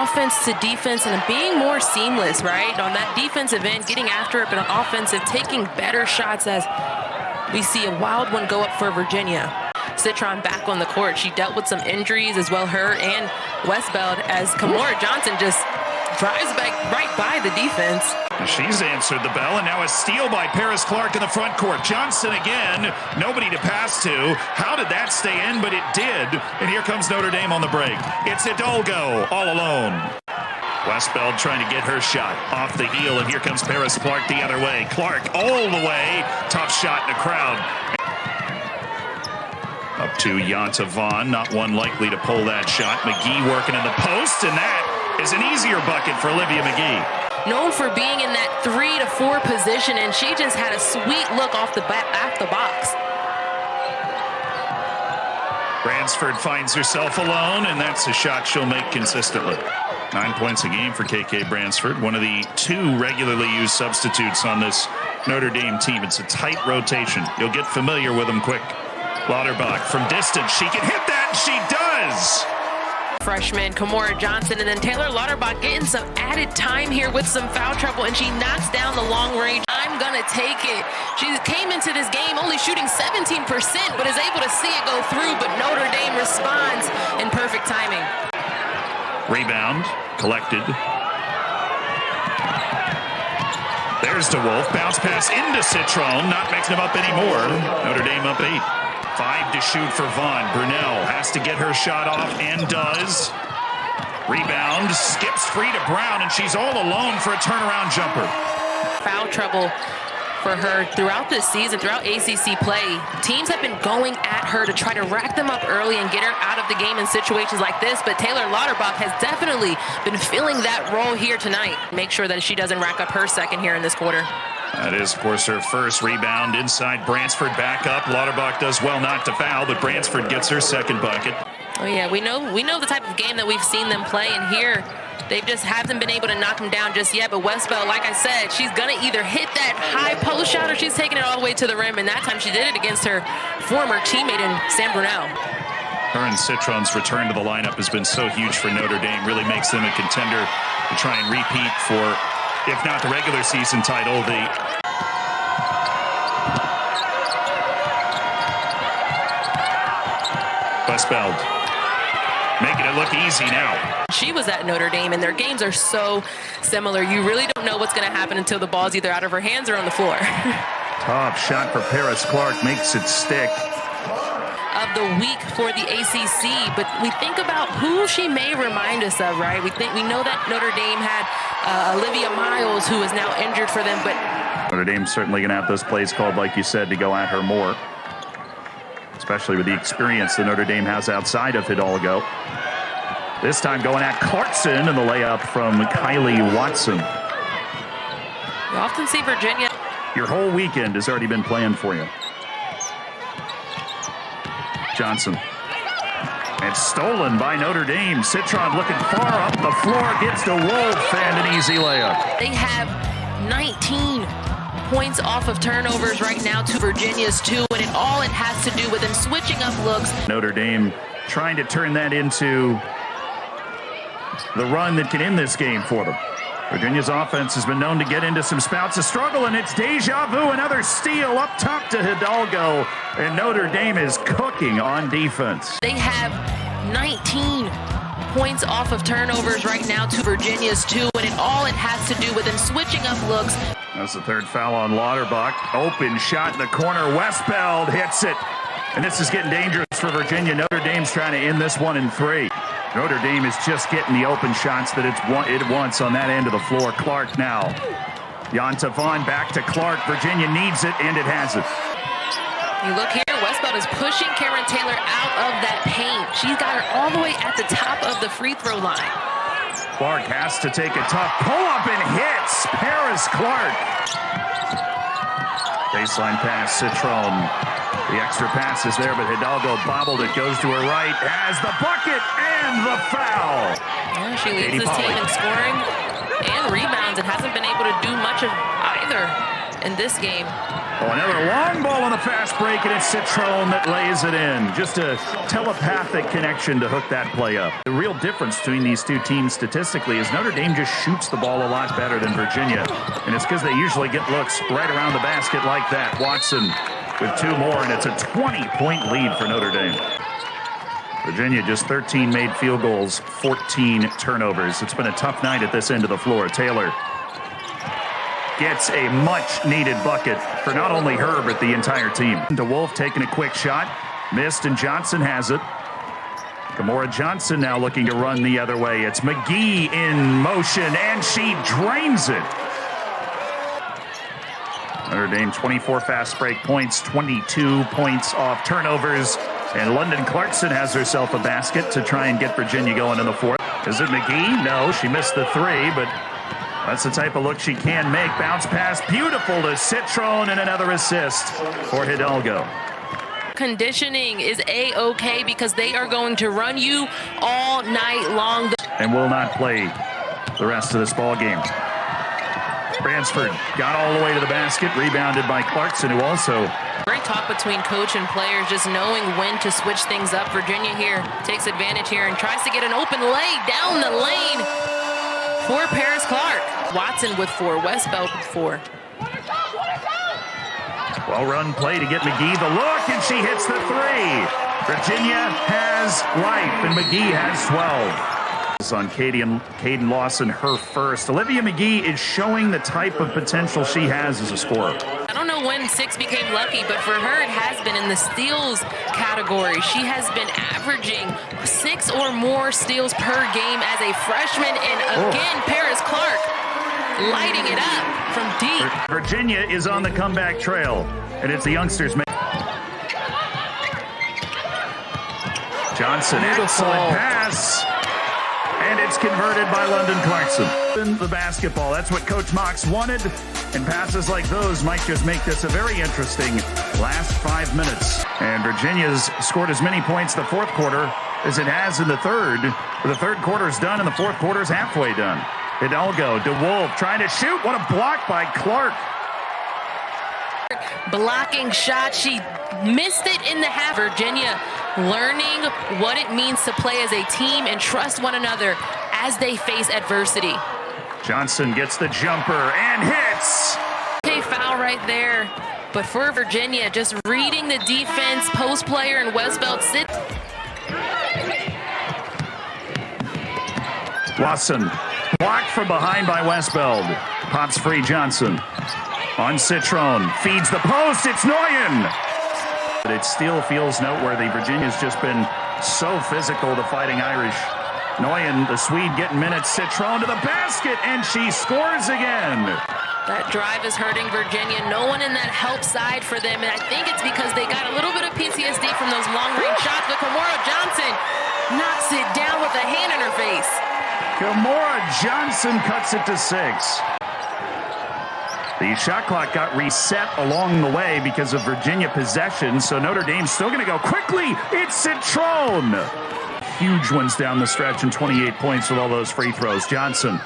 offense to defense and being more seamless, right? On that defensive end, getting after it, but on offensive, taking better shots as we see a wild one go up for Virginia. Citron back on the court. She dealt with some injuries as well, her and Westbeld, as Kymora Johnson just drives back right by the defense. She's answered the bell, and now a steal by Paris Clark in the front court. Johnson again, nobody to pass to. How did that stay in? But it did. And here comes Notre Dame on the break. It's Hidalgo all alone. Westbeld trying to get her shot off the heel, and here comes Paris Clark the other way. Clark all the way. Tough shot in the crowd. Up to Yanta Vaughn, not one likely to pull that shot. McGee working in the post, and that is an easier bucket for Olivia McGee. Known for being in that 3 to 4 position, and she just had a sweet look off the box. Bransford finds herself alone, and that's a shot she'll make consistently. 9 points a game for KK Bransford, one of the 2 regularly used substitutes on this Notre Dame team. It's a tight rotation. You'll get familiar with them quick. Lauterbach from distance. She can hit that, and she does. Freshman Kymora Johnson, and then Taylor Lauterbach getting some added time here with some foul trouble, and she knocks down the long range. I'm gonna take it. She came into this game only shooting 17%, but is able to see it go through, but Notre Dame responds in perfect timing. Rebound collected. There's DeWolf. Bounce pass into Citron, not mixing them up anymore. Notre Dame up 8. 5 to shoot for Vaughn. Brunel has to get her shot off and does. Rebound, skips free to Brown, and she's all alone for a turnaround jumper. Foul trouble for her throughout this season, throughout ACC play. Teams have been going at her to try to rack them up early and get her out of the game in situations like this, but Taylor Lauterbach has definitely been filling that role here tonight. Make sure that she doesn't rack up her second here in this quarter. That is, of course, her first rebound inside. Bransford back up. Lauterbach does well not to foul, but Bransford gets her second bucket. Oh yeah, we know the type of game that we've seen them play, and here they just haven't been able to knock them down just yet. But Westbeld, like I said, she's gonna either hit that high post shot or she's taking it all the way to the rim, and that time she did it against her former teammate in Sam Brunel. Her and Citron's return to the lineup has been so huge for Notre Dame. Really makes them a contender to try and repeat for, if not the regular season title, the Westbeld making it look easy now. She was at Notre Dame, and their games are so similar. You really don't know what's going to happen until the ball's either out of her hands or on the floor. Tough shot for Paris Clark, makes it stick. Of the week for the ACC, but we think about who she may remind us of, right? We know that Notre Dame had Olivia Miles, who is now injured for them, but Notre Dame's certainly going to have those plays called, like you said, to go at her more, especially with the experience that Notre Dame has outside of Hidalgo. This time going at Clarkson, and the layup from Kylie Watson. You often see Virginia. Your whole weekend has already been planned for you. Johnson. It's stolen by Notre Dame. Citron looking far up the floor, gets to Wolf, and an easy layup. They have 19 points off of turnovers right now to Virginia's 2, and it has to do with them switching up looks. Notre Dame trying to turn that into the run that can end this game for them. Virginia's offense has been known to get into some spouts of struggle, and it's deja vu. Another steal up top to Hidalgo, and Notre Dame is cooking on defense. They have 19 points off of turnovers right now to Virginia's 2, and it has to do with them switching up looks. That's the third foul on Lauterbach. Open shot in the corner. Westbeld hits it, and this is getting dangerous for Virginia. Notre Dame's trying to end this one in 3. Notre Dame is just getting the open shots that it wants on that end of the floor. Clark now. Yanta Vaughn back to Clark. Virginia needs it, and it has it. You look here, Westbeld is pushing Karen Taylor out of that paint. She's got her all the way at the top of the free throw line. Clark has to take a tough pull-up and hits. Paris Clark. Baseline pass, Citron. The extra pass is there, but Hidalgo bobbled it, goes to her right, has the bucket and the foul. Yeah, she leads this team in scoring and rebounds and hasn't been able to do much of either. in this game. Oh, another long ball on the fast break, and it's Citron that lays it in. Just a telepathic connection to hook that play up. The real difference between these two teams statistically is Notre Dame just shoots the ball a lot better than Virginia. And it's because they usually get looks right around the basket like that. Watson with 2 more, and it's a 20-point lead for Notre Dame. Virginia just 13 made field goals, 14 turnovers. It's been a tough night at this end of the floor. Taylor gets a much-needed bucket for not only her, but the entire team. DeWolf taking a quick shot. Missed, and Johnson has it. Kymora Johnson now looking to run the other way. It's McGee in motion, and she drains it. Notre Dame 24 fast break points, 22 points off turnovers. And London Clarkson has herself a basket to try and get Virginia going in the fourth. Is it McGee? No, she missed the 3, but that's the type of look she can make. Bounce pass, beautiful to Citron, and another assist for Hidalgo. Conditioning is A-OK because they are going to run you all night long. And will not play the rest of this ball game. Bransford got all the way to the basket, rebounded by Clarkson, who also... Great talk between coach and players, just knowing when to switch things up. Virginia here takes advantage here and tries to get an open lay down the lane for Paris Clark. Watson with 4, Westbeld with 4. Well-run play to get McGee the look, and she hits the 3. Virginia has life, and McGee has 12. On Caden Lawson, her first. Olivia McGee is showing the type of potential she has as a scorer. I don't know when 6 became lucky, but for her it has been in the steals category. She has been averaging 6 or more steals per game as a freshman, and again, Paris Clark lighting it up from deep. Virginia is on the comeback trail, and it's the youngsters. Johnson, excellent pass. And it's converted by London Clarkson. The basketball, that's what Coach Mox wanted. And passes like those might just make this a very interesting last 5 minutes. And Virginia's scored as many points the fourth quarter as it has in the third. The third quarter's done and the fourth quarter's halfway done. Hidalgo, DeWolf trying to shoot. What a block by Clark. Blocking shot. She missed it in the half. Virginia learning what it means to play as a team and trust one another as they face adversity. Johnson gets the jumper and hits. Okay, foul right there. But for Virginia, just reading the defense, post player and Westbeld sit. Lawson blocked from behind by Westbeld. Pops free Johnson. On Citron, feeds the post, it's Nguyen. But it still feels noteworthy. Virginia's just been so physical, the Fighting Irish. Nguyen, the Swede, getting minutes. Citron to the basket, and she scores again. That drive is hurting Virginia. No one in that help side for them, and I think it's because they got a little bit of PTSD from those long-range shots, but Kymora Johnson knocks it down with a hand in her face. Kymora Johnson cuts it to 6. The shot clock got reset along the way because of Virginia possession, so Notre Dame's still going to go quickly. It's Citron. Huge ones down the stretch and 28 points with all those free throws. Johnson,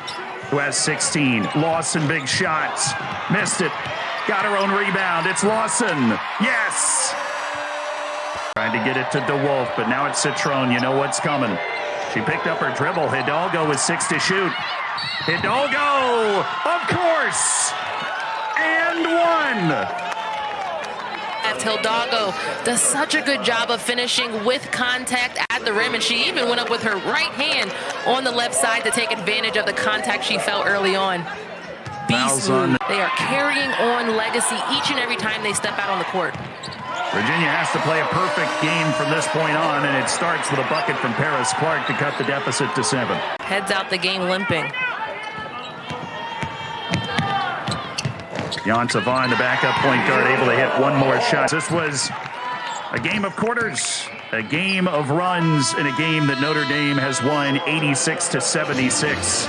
who has 16. Lawson, big shots. Missed it. Got her own rebound. It's Lawson. Yes! Trying to get it to DeWolf, but now it's Citron. You know what's coming. She picked up her dribble. Hidalgo with 6 to shoot. Hidalgo, of course! And 1. Hidalgo does such a good job of finishing with contact at the rim, and she even went up with her right hand on the left side to take advantage of the contact she felt early on. Beast move. They are carrying on legacy each and every time they step out on the court. Virginia has to play a perfect game from this point on, and it starts with a bucket from Paris Clark to cut the deficit to 7. Heads out the game limping. Jan Savon, the backup point guard, able to hit one more shot. This was a game of quarters, a game of runs, and a game that Notre Dame has won 86 to 76.